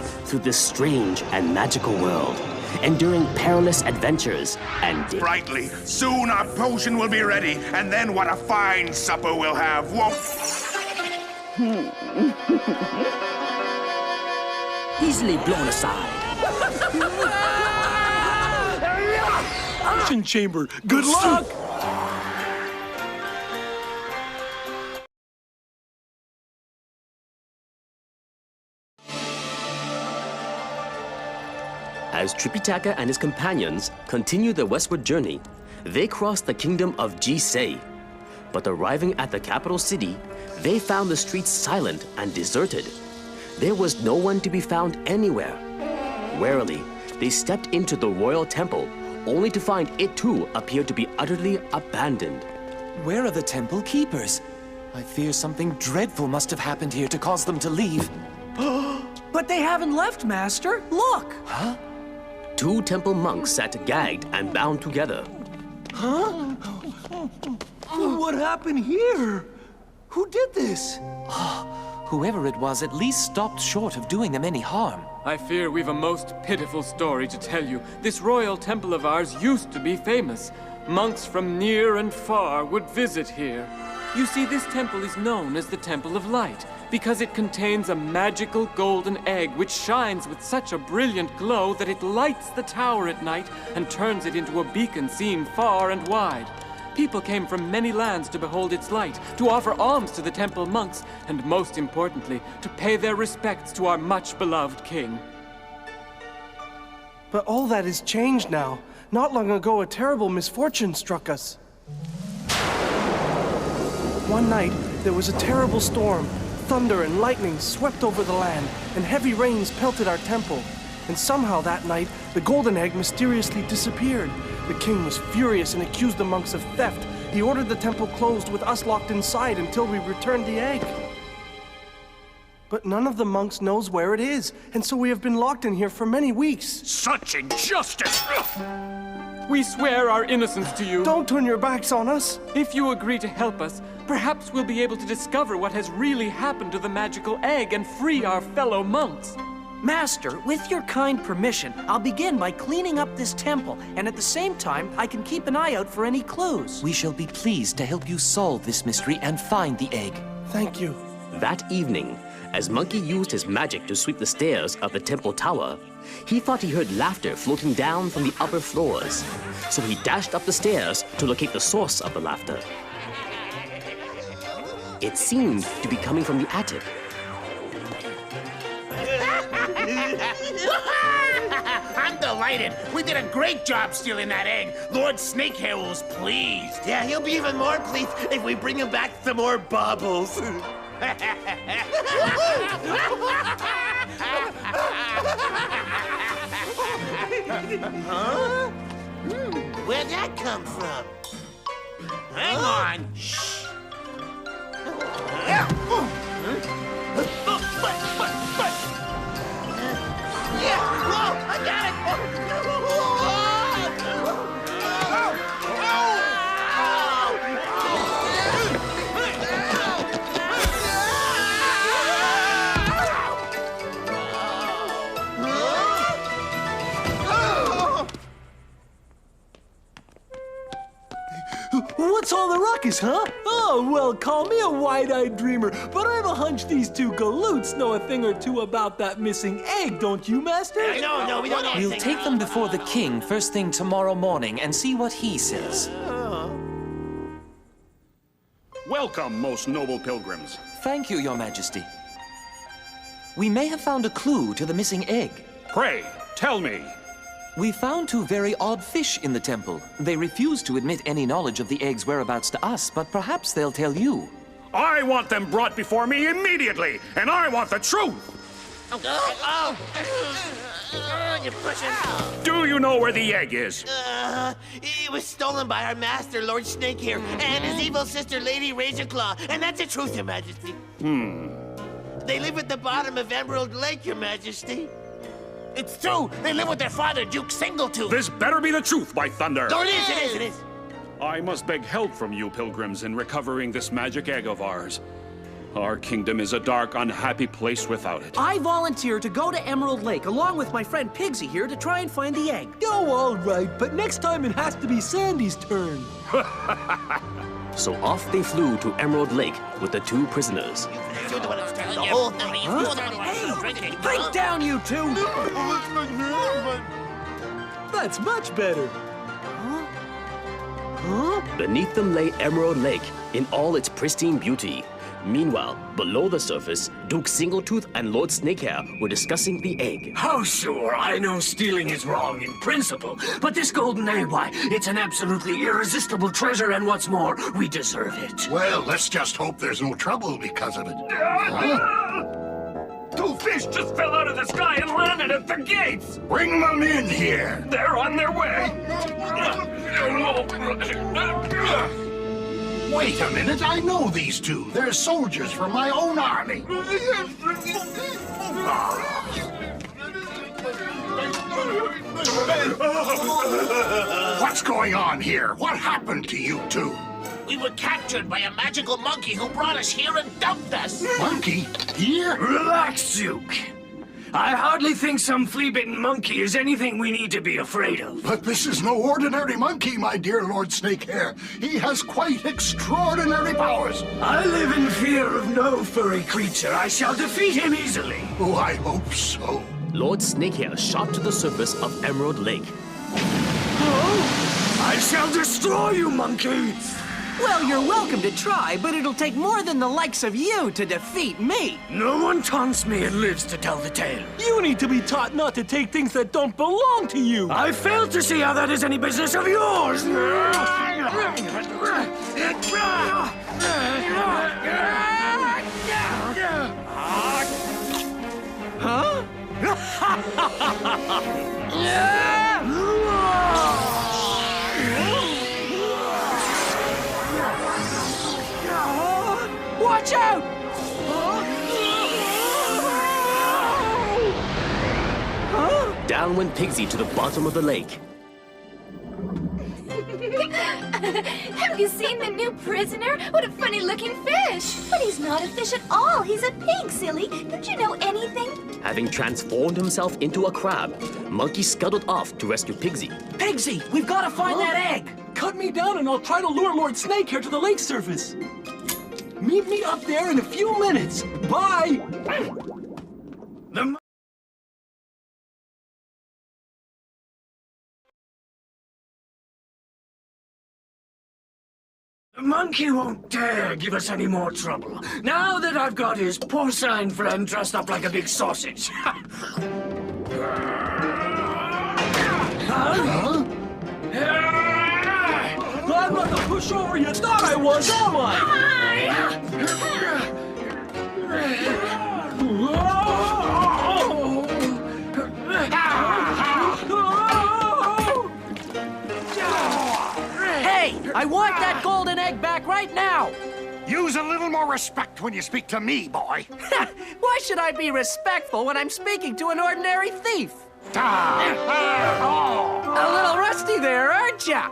through this strange and magical world, enduring perilous adventures and brightly. Soon our potion will be ready, and then what a fine supper we'll have, won't... easily blown aside. Potion chamber, good luck! As Tripitaka and his companions continued their westward journey, they crossed the kingdom of Jisei. But arriving at the capital city, they found the streets silent and deserted. There was no one to be found anywhere. Warily, they stepped into the royal temple, only to find it too appeared to be utterly abandoned. Where are the temple keepers? I fear something dreadful must have happened here to cause them to leave. But they haven't left, Master. Look! Huh? Two temple monks sat gagged and bound together. Huh? What happened here? Who did this? Whoever it was at least stopped short of doing them any harm. I fear we've a most pitiful story to tell you. This royal temple of ours used to be famous. Monks from near and far would visit here. You see, this temple is known as the Temple of Light because it contains a magical golden egg which shines with such a brilliant glow that it lights the tower at night and turns it into a beacon seen far and wide. People came from many lands to behold its light, to offer alms to the temple monks, and most importantly, to pay their respects to our much-beloved king. But all that is changed now. Not long ago, a terrible misfortune struck us. One night, there was a terrible storm. Thunder and lightning swept over the land, and heavy rains pelted our temple. And somehow that night, the golden egg mysteriously disappeared. The king was furious and accused the monks of theft. He ordered the temple closed with us locked inside until we returned the egg. But none of the monks knows where it is, and so we have been locked in here for many weeks. Such injustice! We swear our innocence to you. Don't turn your backs on us. If you agree to help us, perhaps we'll be able to discover what has really happened to the magical egg and free our fellow monks. Master, with your kind permission, I'll begin by cleaning up this temple, and at the same time, I can keep an eye out for any clues. We shall be pleased to help you solve this mystery and find the egg. Thank you. That evening, as Monkey used his magic to sweep the stairs of the temple tower, he thought he heard laughter floating down from the upper floors. So he dashed up the stairs to locate the source of the laughter. It seemed to be coming from the attic. I'm delighted. We did a great job stealing that egg. Lord Snakehair was pleased. Yeah, he'll be even more pleased if we bring him back some more bubbles. Huh? Where'd that come from? Hang on. Shh. Yeah! Whoa! I got it! What's all the ruckus, huh? Oh, well, call me a wide-eyed dreamer, but I have a hunch these two galoots know a thing or two about that missing egg, don't you, Master? No, we don't know We'll anything. take them before the king first thing tomorrow morning and see what he says. Welcome, most noble pilgrims. Thank you, Your Majesty. We may have found a clue to the missing egg. Pray, tell me. We found two very odd fish in the temple. They refuse to admit any knowledge of the egg's whereabouts to us, but perhaps they'll tell you. I want them brought before me immediately, and I want the truth. You're pushing. Do you know where the egg is? It was stolen by our master, Lord Snakehair, and his evil sister, Lady Razorclaw, and that's the truth, Your Majesty. They live at the bottom of Emerald Lake, Your Majesty. It's true. They live with their father, Duke Singletooth. This better be the truth, by thunder. Oh, it is. I must beg help from you, pilgrims, in recovering this magic egg of ours. Our kingdom is a dark, unhappy place without it. I volunteer to go to Emerald Lake along with my friend Pigsy here to try and find the egg. Oh, all right, but next time it has to be Sandy's turn. So off they flew to Emerald Lake with the two prisoners. The whole thing. Hey, break down, you two! That's much better. Beneath them lay Emerald Lake in all its pristine beauty. Meanwhile, below the surface, Duke Singletooth and Lord Snakehair were discussing the egg. Oh, sure, I know stealing is wrong in principle, but this golden egg, why, it's an absolutely irresistible treasure, and what's more, we deserve it. Well, let's just hope there's no trouble because of it. Two fish just fell out of the sky and landed at the gates! Bring them in here. They're on their way! Wait a minute, I know these two. They're soldiers from my own army. What's going on here? What happened to you two? We were captured by a magical monkey who brought us here and dumped us. Monkey? Here? Relax, Duke. I hardly think some flea-bitten monkey is anything we need to be afraid of. But this is no ordinary monkey, my dear Lord Snakehair. He has quite extraordinary powers. I live in fear of no furry creature. I shall defeat him easily. Oh, I hope so. Lord Snakehair shot to the surface of Emerald Lake. Oh, I shall destroy you, monkey! Well, you're welcome to try, but it'll take more than the likes of you to defeat me. No one taunts me and lives to tell the tale. You need to be taught not to take things that don't belong to you. I fail to see how that is any business of yours. Watch out! Down went Pigsy to the bottom of the lake. Have you seen the new prisoner? What a funny-looking fish! But he's not a fish at all. He's a pig, silly. Don't you know anything? Having transformed himself into a crab, Monkey scuttled off to rescue Pigsy. Pigsy, we've got to find that egg! Cut me down and I'll try to lure Lord Snakehair to the lake surface. Meet me up there in a few minutes. Bye! The monkey won't dare give us any more trouble. Now that I've got his porcine friend dressed up like a big sausage. I'm not the pushover you thought I was, am I? Hey, I want that golden egg back right now! Use a little more respect when you speak to me, boy. Why should I be respectful when I'm speaking to an ordinary thief? A little rusty there, aren't ya?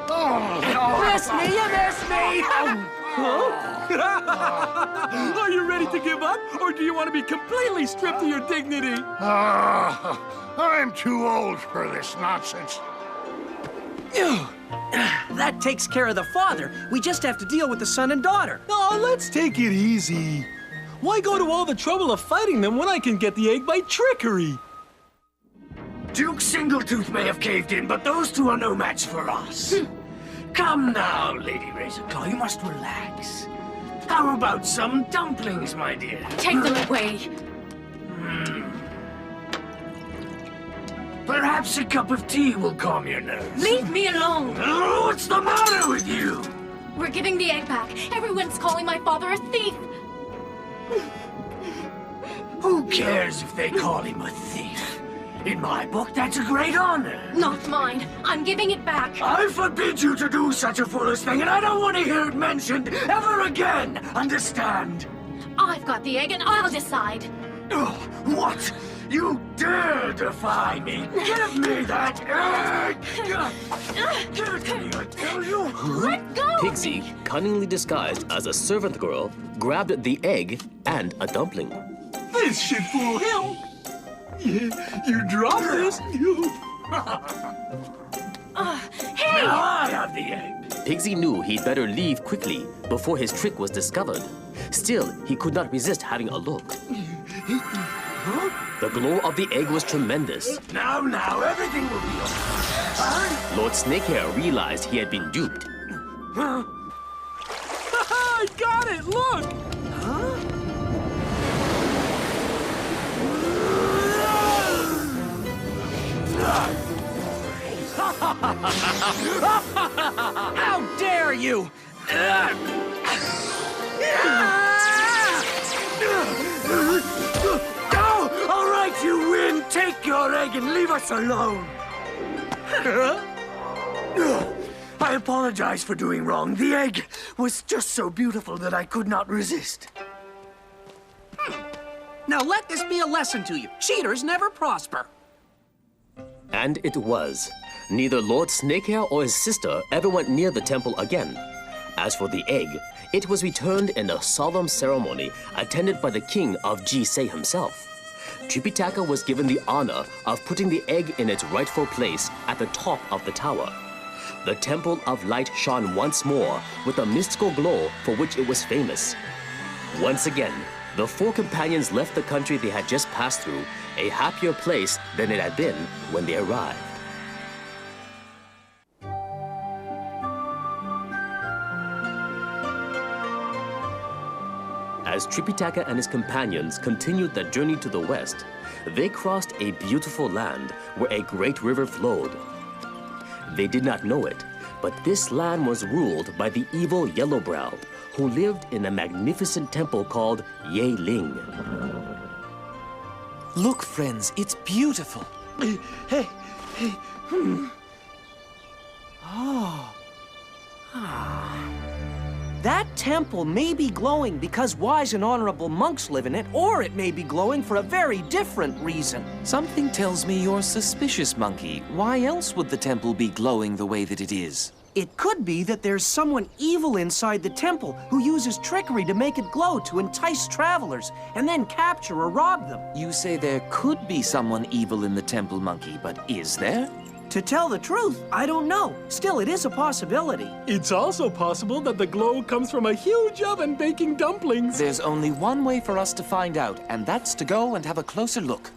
Miss me, you miss me! Are you ready to give up, or do you want to be completely stripped of your dignity? I'm too old for this nonsense. That takes care of the father. We just have to deal with the son and daughter. Oh, let's take it easy. Why go to all the trouble of fighting them when I can get the egg by trickery? Duke Singletooth may have caved in, but those two are no match for us. Come now, Lady Razorclaw, you must relax. How about some dumplings, my dear? Take them away. Perhaps a cup of tea will calm your nerves. Leave me alone. Oh, what's the matter with you? We're giving the egg back. Everyone's calling my father a thief. Who cares if they call him a thief? In my book, that's a great honor. Not mine. I'm giving it back. I forbid you to do such a foolish thing, and I don't want to hear it mentioned ever again. Understand? I've got the egg and I'll decide. Oh, what? You dare defy me! Give me that egg! Give it to me, I tell you! Let go! Pigsy, cunningly disguised as a servant girl, grabbed the egg and a dumpling. This should fool him. You drop this. Hey! Now I have the egg! Pigsy knew he'd better leave quickly before his trick was discovered. Still, he could not resist having a look. The glow of the egg was tremendous. Now, everything will be okay. Lord Snakehair realized he had been duped. I got it. Look. How dare you! Oh, all right, you win. Take your egg and leave us alone. I apologize for doing wrong. The egg was just so beautiful that I could not resist. Now let this be a lesson to you. Cheaters never prosper. And it was. Neither Lord Snakehair or his sister ever went near the temple again. As for the egg, it was returned in a solemn ceremony attended by the king of Jisei himself. Tripitaka was given the honor of putting the egg in its rightful place at the top of the tower. The Temple of Light shone once more with the mystical glow for which it was famous. Once again, the four companions left the country they had just passed through a happier place than it had been when they arrived. As Tripitaka and his companions continued their journey to the west, they crossed a beautiful land where a great river flowed. They did not know it, but this land was ruled by the evil Yellowbrow, who lived in a magnificent temple called Yeling. Look, friends, it's beautiful. That temple may be glowing because wise and honorable monks live in it, or it may be glowing for a very different reason. Something tells me you're suspicious, Monkey. Why else would the temple be glowing the way that it is? It could be that there's someone evil inside the temple who uses trickery to make it glow to entice travelers and then capture or rob them. You say there could be someone evil in the temple, Monkey, but is there? To tell the truth, I don't know. Still, it is a possibility. It's also possible that the glow comes from a huge oven baking dumplings. There's only one way for us to find out, and that's to go and have a closer look.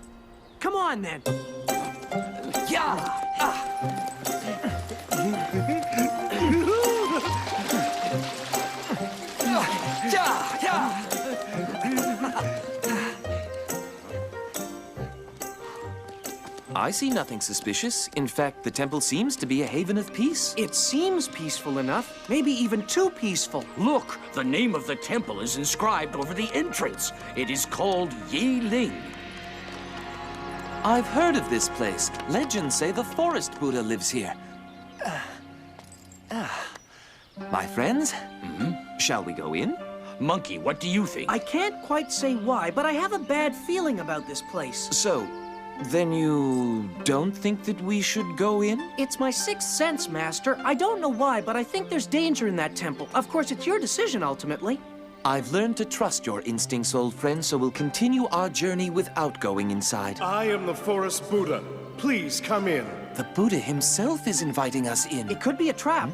Come on, then. I see nothing suspicious. In fact, the temple seems to be a haven of peace. It seems peaceful enough, maybe even too peaceful. Look, the name of the temple is inscribed over the entrance. It is called Yeling. I've heard of this place. Legends say the Forest Buddha lives here. My friends, shall we go in? Monkey, what do you think? I can't quite say why, but I have a bad feeling about this place. So, then you don't think that we should go in? It's my sixth sense, Master. I don't know why, but I think there's danger in that temple. Of course, it's your decision, ultimately. I've learned to trust your instincts, old friend, so we'll continue our journey without going inside. I am the Forest Buddha. Please come in. The Buddha himself is inviting us in. It could be a trap.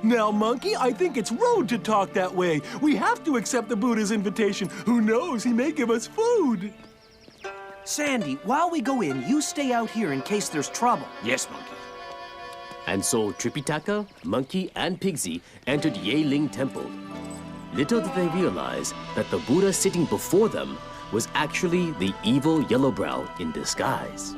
Now, Monkey, I think it's rude to talk that way. We have to accept the Buddha's invitation. Who knows, he may give us food. Sandy, while we go in, you stay out here in case there's trouble. Yes, Monkey. And so Tripitaka, Monkey, and Pigsy entered Yeling Temple. Little did they realize that the Buddha sitting before them was actually the evil Yellowbrow in disguise.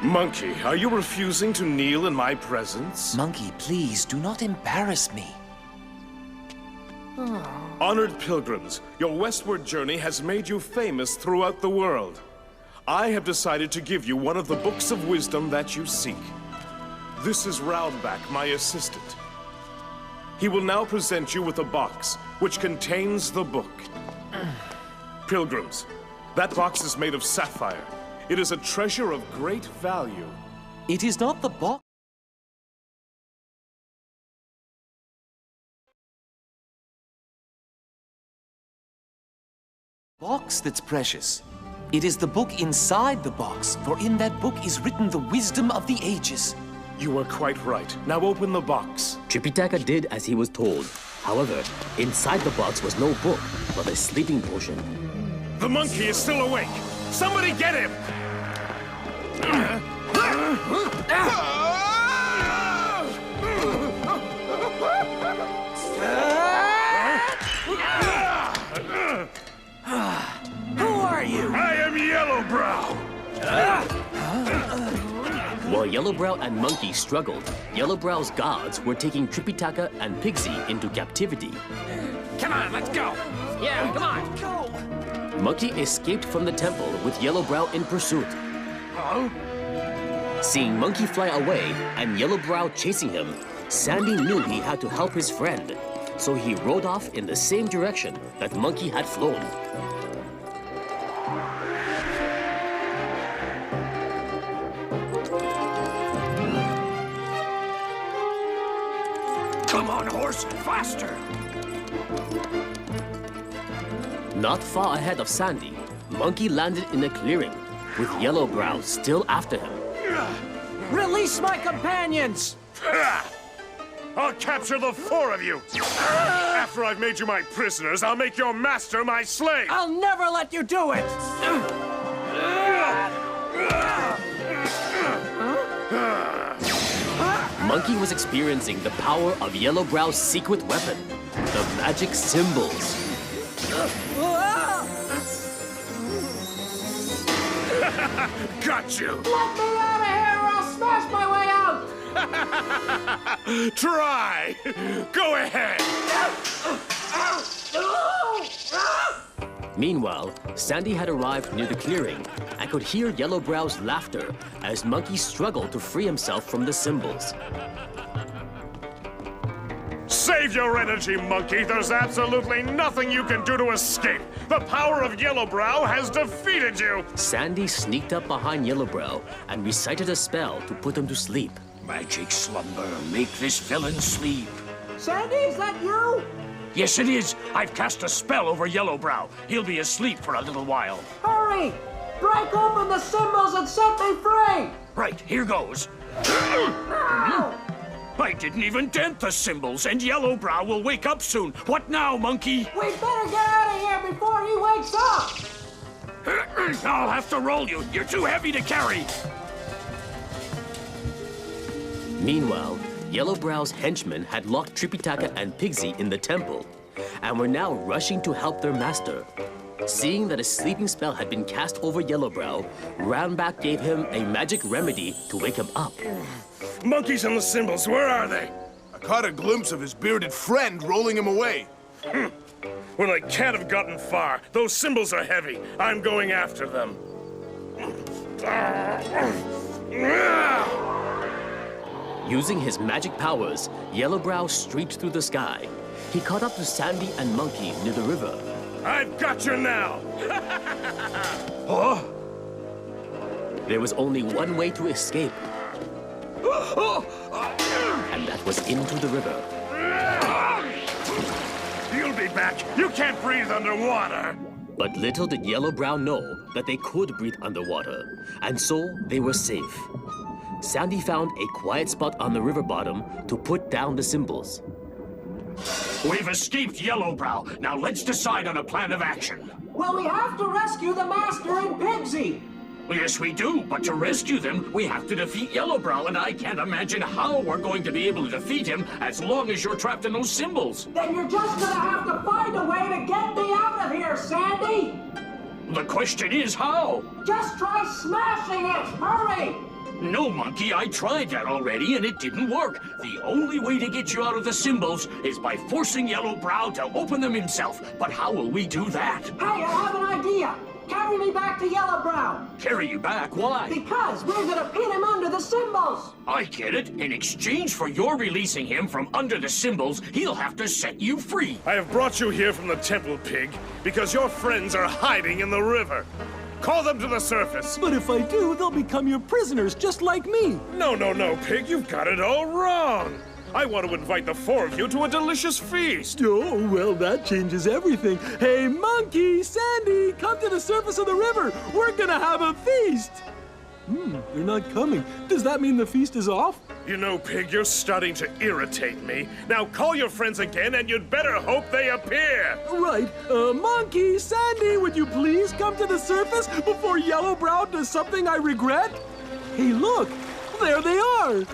Monkey, are you refusing to kneel in my presence? Monkey, please, do not embarrass me. Honored pilgrims, your westward journey has made you famous throughout the world. I have decided to give you one of the books of wisdom that you seek. This is Roundback, my assistant. He will now present you with a box, which contains the book. Pilgrims, that box is made of sapphire. It is a treasure of great value. It is not the box. Box that's precious. It is the book inside the box, for in that book is written the wisdom of the ages. You are quite right. Now open the box. Tripitaka did as he was told. However, inside the box was no book, but a sleeping potion. The monkey is still awake. Somebody get him! Who are you? I am Yellowbrow. While Yellowbrow and Monkey struggled, Yellowbrow's guards were taking Tripitaka and Pigsy into captivity. Come on, let's go. Yeah, come on. Monkey escaped from the temple with Yellowbrow in pursuit. Huh? Seeing Monkey fly away and Yellowbrow chasing him, Sandy knew he had to help his friend. So he rode off in the same direction that Monkey had flown. Come on, horse, faster! Not far ahead of Sandy, Monkey landed in a clearing, with Yellowbrow still after him. Release my companions! I'll capture the 4 of you! After I've made you my prisoners, I'll make your master my slave! I'll never let you do it! Monkey was experiencing the power of Yellowbrow's secret weapon, the magic cymbals. Got you! Let me out of here or I'll smash my way out! Try! Go ahead! Meanwhile, Sandy had arrived near the clearing and could hear Yellowbrow's laughter as Monkey struggled to free himself from the cymbals. Save your energy, Monkey! There's absolutely nothing you can do to escape! The power of Yellowbrow has defeated you! Sandy sneaked up behind Yellowbrow and recited a spell to put him to sleep. Magic slumber, make this villain sleep. Sandy, is that you? Yes, it is. I've cast a spell over Yellowbrow. He'll be asleep for a little while. Hurry! Break open the symbols and set me free! Right, here goes. I didn't even dent the symbols, and Yellowbrow will wake up soon. What now, Monkey? We better get out of here before he wakes up! I'll have to roll you. You're too heavy to carry. Meanwhile, Yellowbrow's henchmen had locked Tripitaka and Pigsy in the temple and were now rushing to help their master. Seeing that a sleeping spell had been cast over Yellowbrow, Roundback gave him a magic remedy to wake him up. Monkeys on the symbols, where are they? I caught a glimpse of his bearded friend rolling him away. Well, I can't have gotten far. Those symbols are heavy. I'm going after them. Using his magic powers, Yellowbrow streaked through the sky. He caught up to Sandy and Monkey near the river. I've got you now! Huh? There was only one way to escape. And that was into the river. You'll be back! You can't breathe underwater! But little did Yellowbrow know that they could breathe underwater, and so they were safe. Sandy found a quiet spot on the river bottom to put down the symbols. We've escaped Yellowbrow. Now let's decide on a plan of action. Well, we have to rescue the Master and Pigsy. Well, yes, we do, but to rescue them, we have to defeat Yellowbrow, and I can't imagine how we're going to be able to defeat him as long as you're trapped in those symbols. Then you're just gonna have to find a way to get me out of here, Sandy! The question is how? Just try smashing it! Hurry! No, Monkey, I tried that already, and it didn't work. The only way to get you out of the symbols is by forcing Yellowbrow to open them himself. But how will we do that? Hey, I have an idea! Carry me back to Yellowbrow. Carry you back? Why? Because we're gonna pin him under the symbols. I get it. In exchange for your releasing him from under the symbols, he'll have to set you free. I have brought you here from the temple, Pig, because your friends are hiding in the river. Call them to the surface. But if I do, they'll become your prisoners, just like me. No, Pig, you've got it all wrong. I want to invite the four of you to a delicious feast. Oh, well, that changes everything. Hey, Monkey, Sandy, come to the surface of the river. We're gonna have a feast. They're not coming. Does that mean the feast is off? You know, Pig, you're starting to irritate me. Now call your friends again, and you'd better hope they appear. Right. Monkey, Sandy, would you please come to the surface before Yellowbrow does something I regret? Hey, look. There they are.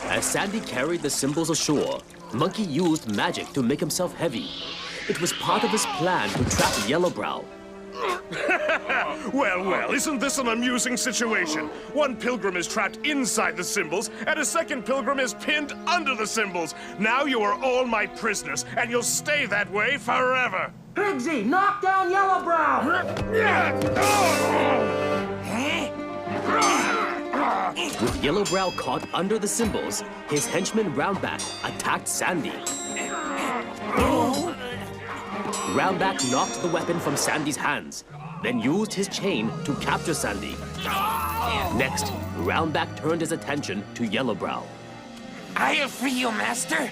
As Sandy carried the symbols ashore, Monkey used magic to make himself heavy. It was part of his plan to trap Yellowbrow. Well, isn't this an amusing situation? One pilgrim is trapped inside the symbols, and a second pilgrim is pinned under the symbols. Now you are all my prisoners, and you'll stay that way forever. Pigsy, knock down Yellowbrow. With Yellowbrow caught under the symbols, his henchman Roundback attacked Sandy. Roundback knocked the weapon from Sandy's hands, then used his chain to capture Sandy. Next, Roundback turned his attention to Yellowbrow. I'll free you, Master.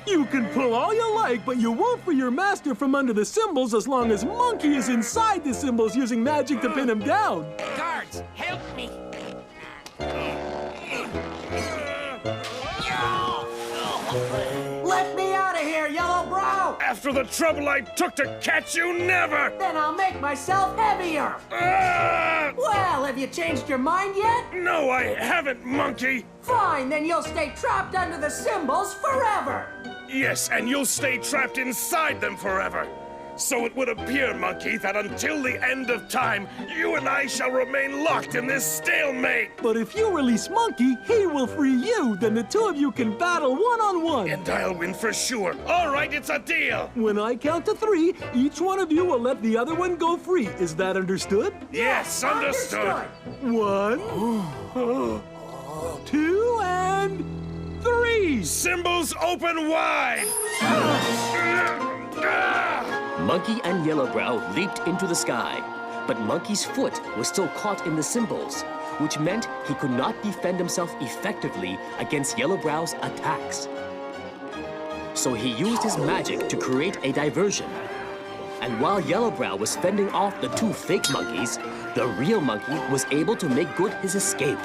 You can pull all you like, but you won't free your master from under the symbols as long as Monkey is inside the symbols using magic to pin him down. Guards, help me. Let me out of here, Yellowbrow. After the trouble I took to catch you, never! Then I'll make myself heavier. Well, have you changed your mind yet? No, I haven't, Monkey. Fine, then you'll stay trapped under the symbols forever. Yes, and you'll stay trapped inside them forever. So it would appear, Monkey, that until the end of time, you and I shall remain locked in this stalemate. But if you release Monkey, he will free you. Then the two of you can battle one-on-one. And I'll win for sure. All right, it's a deal. When I count to 3, each one of you will let the other one go free. Is that understood? Yes, understood. 1, 2, and 3. Symbols open wide. Monkey and Yellowbrow leaped into the sky, but Monkey's foot was still caught in the symbols, which meant he could not defend himself effectively against Yellowbrow's attacks. So he used his magic to create a diversion. And while Yellowbrow was fending off the two fake monkeys, the real monkey was able to make good his escape.